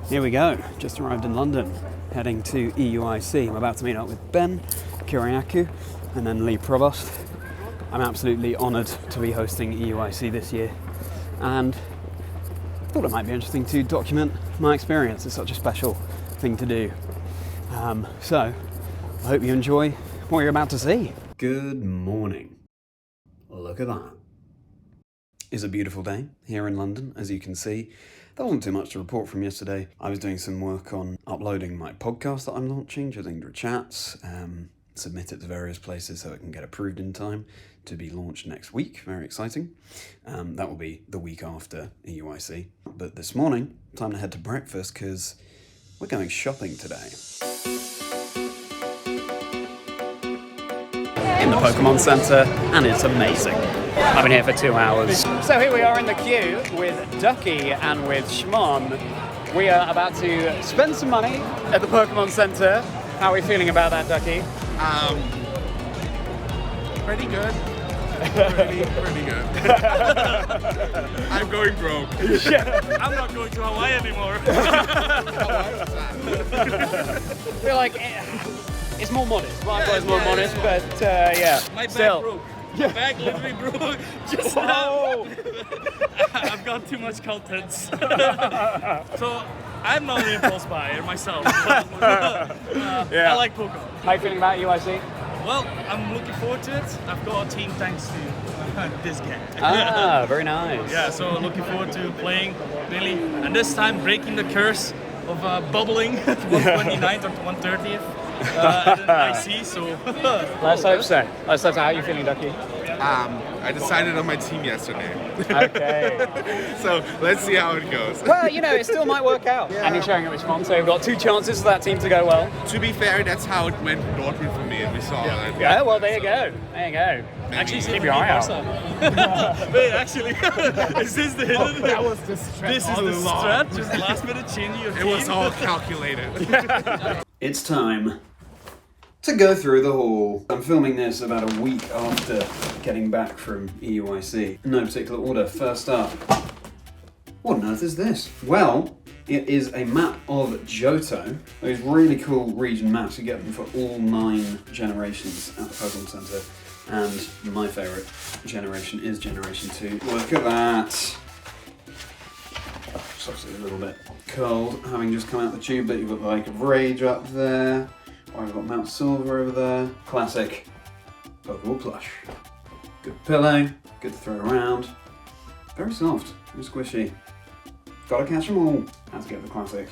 Here we go, just arrived in London, heading to EUIC. I'm about to meet up with Ben Kiriakou and then Lee Provost. I'm absolutely honoured to be hosting EUIC this year, and I thought it might be interesting to document my experience. It's such a special thing to do. So I hope you enjoy what you're about to see. Good morning. Look at that. It's a beautiful day here in London, as you can see. There wasn't too much to report from yesterday. I was doing some work on uploading my podcast that I'm launching, Chazingdra Chats, submit it to various places so it can get approved in time to be launched next week. Very exciting. That will be the week after EUIC. But this morning, time to head to breakfast because we're going shopping today. In the Pokémon Center, and it's amazing. I've been here for 2 hours. So here we are in the queue with Ducky and with Shmon. We are about to spend some money at the Pokémon Center. How are we feeling about that, Ducky? Pretty good. Pretty good. I'm going broke. Yeah. I'm not going to Hawaii anymore. I feel like it's more modest. My is more modest, but yeah. My bag Still. broke. My bag literally broke just now. I've got too much content. So I'm not an impulse buyer myself. Yeah. I like Pokemon. How are you feeling about EUIC? Well, I'm looking forward to it. I've got a team thanks to this guy. Ah, very nice. Yeah, so looking forward to playing, really. And this time breaking the curse of bubbling at 129th or 130th. At IC, so Let's hope so. Let's hope so. How are you feeling, Ducky? I decided on my team yesterday. Okay. So let's see how it goes. Well, you know, it still might work out. Yeah. And you're sharing it with Shmon, so we've got 2 chances for that team to go well. To be fair, that's how it went in Dortmund for me, and we saw that. Yeah, well, there you go. There you go. actually Keep your eye out. Wait, actually, is this the hidden? That was the strat. This is the strat, just last minute changing your team. It was all calculated. It's time to go through the hall. I'm filming this about a week after getting back from EUIC. In no particular order. First up, what on earth is this? Well, it is a map of Johto. Those really cool region maps. You get them for all 9 generations at the Pokémon Center. And my favourite generation is Generation 2. Look at that. It's obviously a little bit cold, having just come out the tube, but you've got the Lake of Rage up there. Or I've got Mount Silver over there. Classic Pokeball plush. Good pillow, good to throw around. Very soft, very squishy. Gotta catch them all. How to get the classic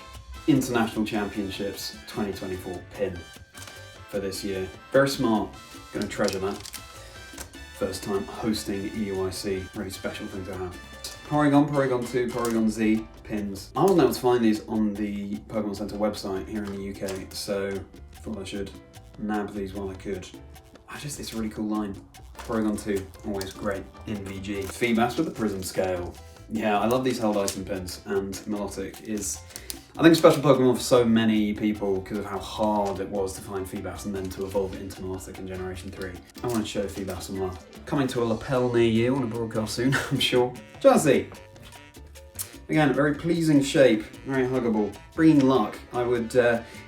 International Championships 2024 pin for this year. Very smart, gonna treasure that. First time hosting EUIC, really special thing to have. Porygon, Porygon 2, Porygon Z pins. I wasn't able to find these on the Pokémon Center website here in the UK, so thought I should nab these while I could. It's a really cool line. Porygon 2, always great in VG. Feebas with the Prism Scale. Yeah, I love these held item pins, and Milotic is, I think, a special Pokemon for so many people because of how hard it was to find Feebas and then to evolve it into Milotic in Generation 3. I want to show Feebas some love. Coming to a lapel near you on a broadcast soon, I'm sure. Jazzy! Again, a very pleasing shape, very huggable. Bringing luck. I would,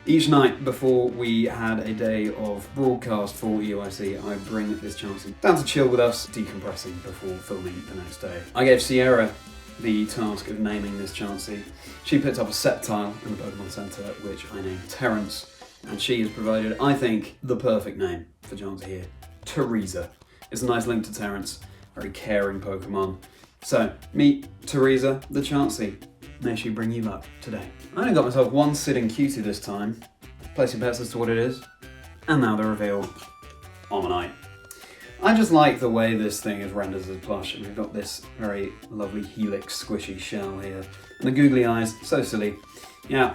each night before we had a day of broadcast for EUIC, I'd bring this Chansey down to chill with us, decompressing before filming the next day. I gave Sierra the task of naming this Chansey. She picked up a Sceptile in the Pokémon Center, which I named Terrence, and she has provided, I think, the perfect name for Chansey here, Teresa. It's a nice link to Terrence, very caring Pokemon. So, meet Teresa the Chansey. May she bring you luck today. I only got myself one sitting cutie this time. Place your bets as to what it is. And now the reveal. Omanyte. I just like the way this thing is rendered as a plush, and we've got this very lovely helix squishy shell here. And the googly eyes, so silly. Yeah,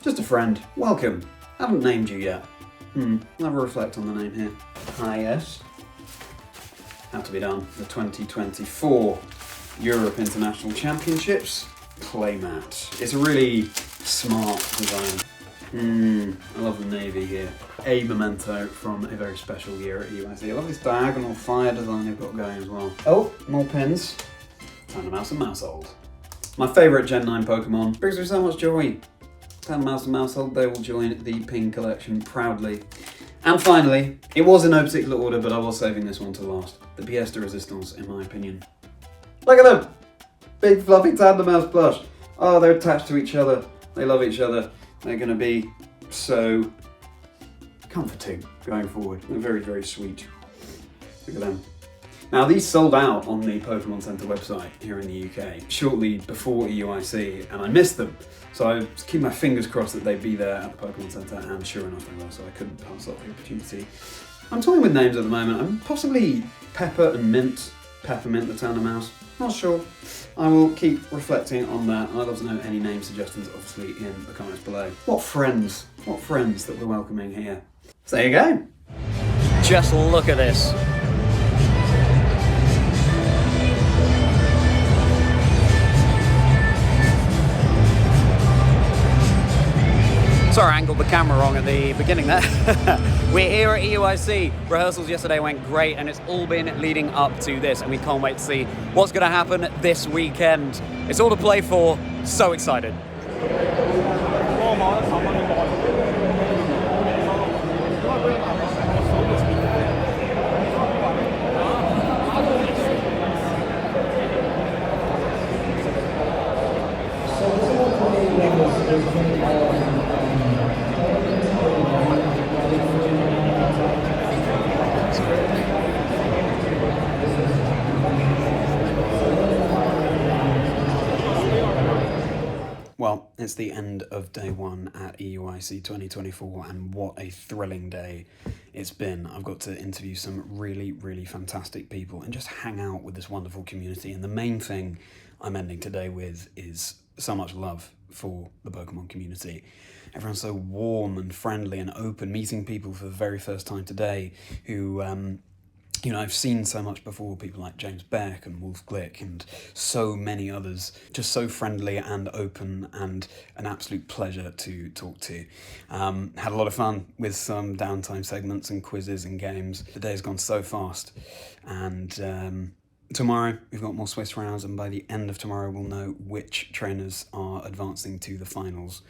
just a friend. Welcome. Haven't named you yet. I'll have a reflect on the name here. Ah yes. Had to be done. The 2024 Europe International Championships playmat. It's a really smart design. I love the navy here. A memento from a very special year at EUIC. I love this diagonal fire design they've got going as well. Oh, more pins. Time to mouse and mouse old. My favourite Gen 9 Pokemon. Brings me so much joy. Mouse and Mousehold, they will join the Ping collection proudly. And finally, it was in no particular order, but I was saving this one to last. The pièce de résistance, in my opinion. Look at them! Big fluffy Tandemaus plush. Oh, they're attached to each other. They love each other. They're going to be so comforting going forward. They're very, very sweet. Look at them. Now, these sold out on the Pokémon Center website here in the UK shortly before EUIC, and I missed them. So I was keeping my fingers crossed that they'd be there at the Pokémon Center, and sure enough they were, so I couldn't pass up the opportunity. I'm toying with names at the moment. I'm possibly Pepper and Mint. Peppermint the Tandemaus. Not sure. I will keep reflecting on that. I'd love to know any name suggestions, obviously, in the comments below. What friends that we're welcoming here. So there you go. Just look at this. Sorry, I angled the camera wrong at the beginning there. We're here at EUIC. Rehearsals yesterday went great, and it's all been leading up to this, and we can't wait to see what's going to happen this weekend. It's all to play for. So excited. Well, it's the end of day one at EUIC 2024, and what a thrilling day it's been. I've got to interview some really, really fantastic people and just hang out with this wonderful community. And the main thing I'm ending today with is so much love for the Pokemon community. Everyone's so warm and friendly and open, meeting people for the very first time today who, you know, I've seen so much before, people like James Beck and Wolf Glick and so many others, just so friendly and open and an absolute pleasure to talk to. Had a lot of fun with some downtime segments and quizzes and games. The day's gone so fast, and tomorrow we've got more Swiss rounds, and by the end of tomorrow we'll know which trainers are advancing to the finals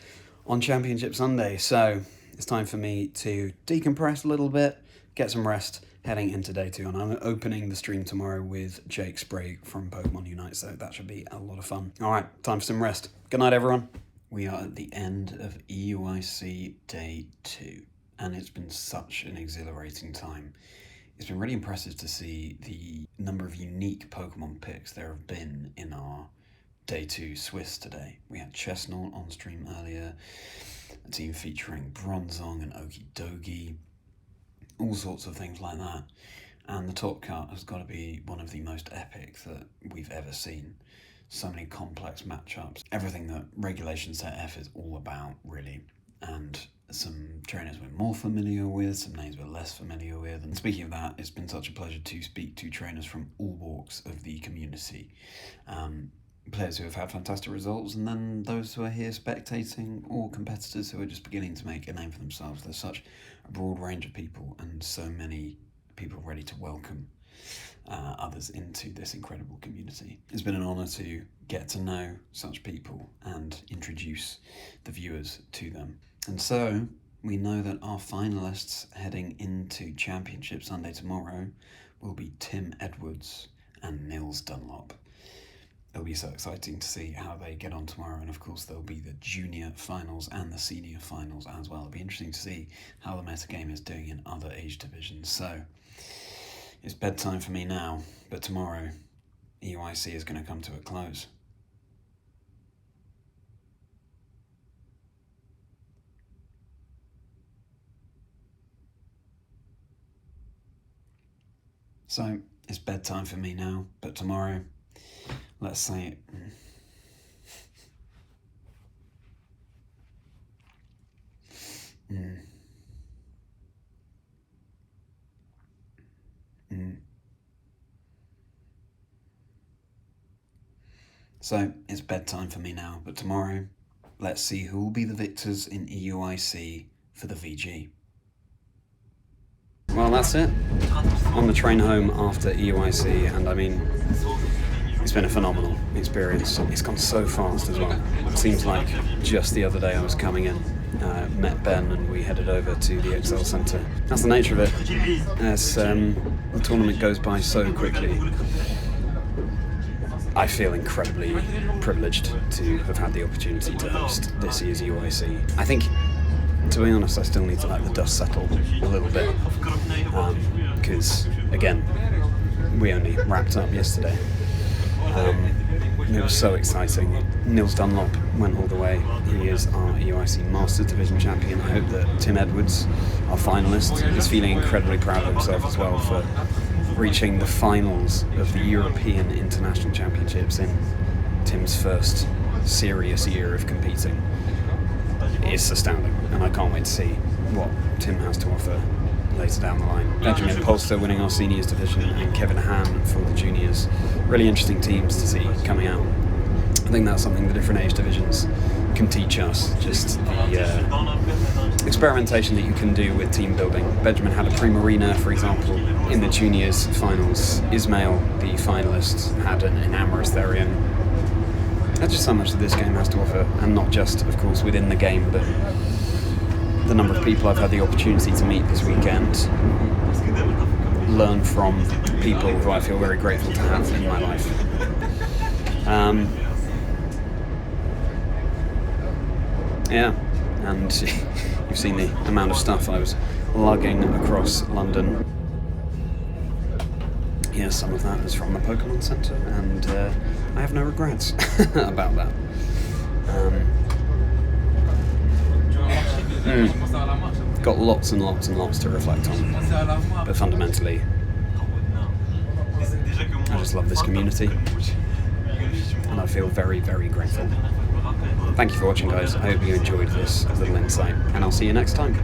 on Championship Sunday. So it's time for me to decompress a little bit, get some rest, heading into day two, and I'm opening the stream tomorrow with Jake Sprague from Pokemon Unite, so that should be a lot of fun. All right, time for some rest. Good night, everyone. We are at the end of EUIC day 2, and it's been such an exhilarating time. It's been really impressive to see the number of unique Pokemon picks there have been in our day 2 Swiss today. We had Chestnut on stream earlier, a team featuring Bronzong and Okidogi, all sorts of things like that. And the top cut has got to be one of the most epic that we've ever seen. So many complex matchups, everything that Regulation Set F is all about, really. And some trainers we're more familiar with, some names we're less familiar with. And speaking of that, it's been such a pleasure to speak to trainers from all walks of the community. Players who have had fantastic results, and then those who are here spectating, or competitors who are just beginning to make a name for themselves. There's such a broad range of people, and so many people ready to welcome others into this incredible community. It's been an honour to get to know such people and introduce the viewers to them. And so we know that our finalists heading into Championship Sunday tomorrow will be Tim Edwards and Nils Dunlop. It'll be so exciting to see how they get on tomorrow, and of course there'll be the junior finals and the senior finals as well. It'll be interesting to see how the metagame is doing in other age divisions. So it's bedtime for me now, but tomorrow EUIC is going to come to a close. So it's bedtime for me now, but tomorrow, let's say it. So it's bedtime for me now, but tomorrow, let's see who will be the victors in EUIC for the VG. Well, that's it. On the train home after EUIC, and I mean, It's been a phenomenal experience. It's gone so fast as well. It seems like just the other day I was coming in, met Ben, and we headed over to the Excel Center. That's the nature of it. As the tournament goes by so quickly, I feel incredibly privileged to have had the opportunity to host this year's EUIC. I think, to be honest, I still need to let the dust settle a little bit, because, again, we only wrapped up yesterday. It was so exciting. Nils Dunlop went all the way. He is our EUIC Masters Division champion. I hope that Tim Edwards, our finalist, is feeling incredibly proud of himself as well for reaching the finals of the European International Championships in Tim's first serious year of competing. It's astounding, and I can't wait to see what Tim has to offer later down the line. Benjamin Polster winning our seniors division, and Kevin Han for the juniors. Really interesting teams to see coming out. I think that's something the different age divisions can teach us, just the experimentation that you can do with team building. Benjamin had a Primarina, for example, in the juniors finals. Ismail, the finalist, had an Amorous Therian. That's just so much that this game has to offer, and not just, of course, within the game, but the number of people I've had the opportunity to meet this weekend, learn from people who I feel very grateful to have in my life. Yeah, and you've seen the amount of stuff I was lugging across London. Yes, some of that is from the Pokémon Center, and I have no regrets about that. Got lots and lots and lots to reflect on, but fundamentally, I just love this community, and I feel very, very grateful. Thank you for watching, guys. I hope you enjoyed this little insight, and I'll see you next time.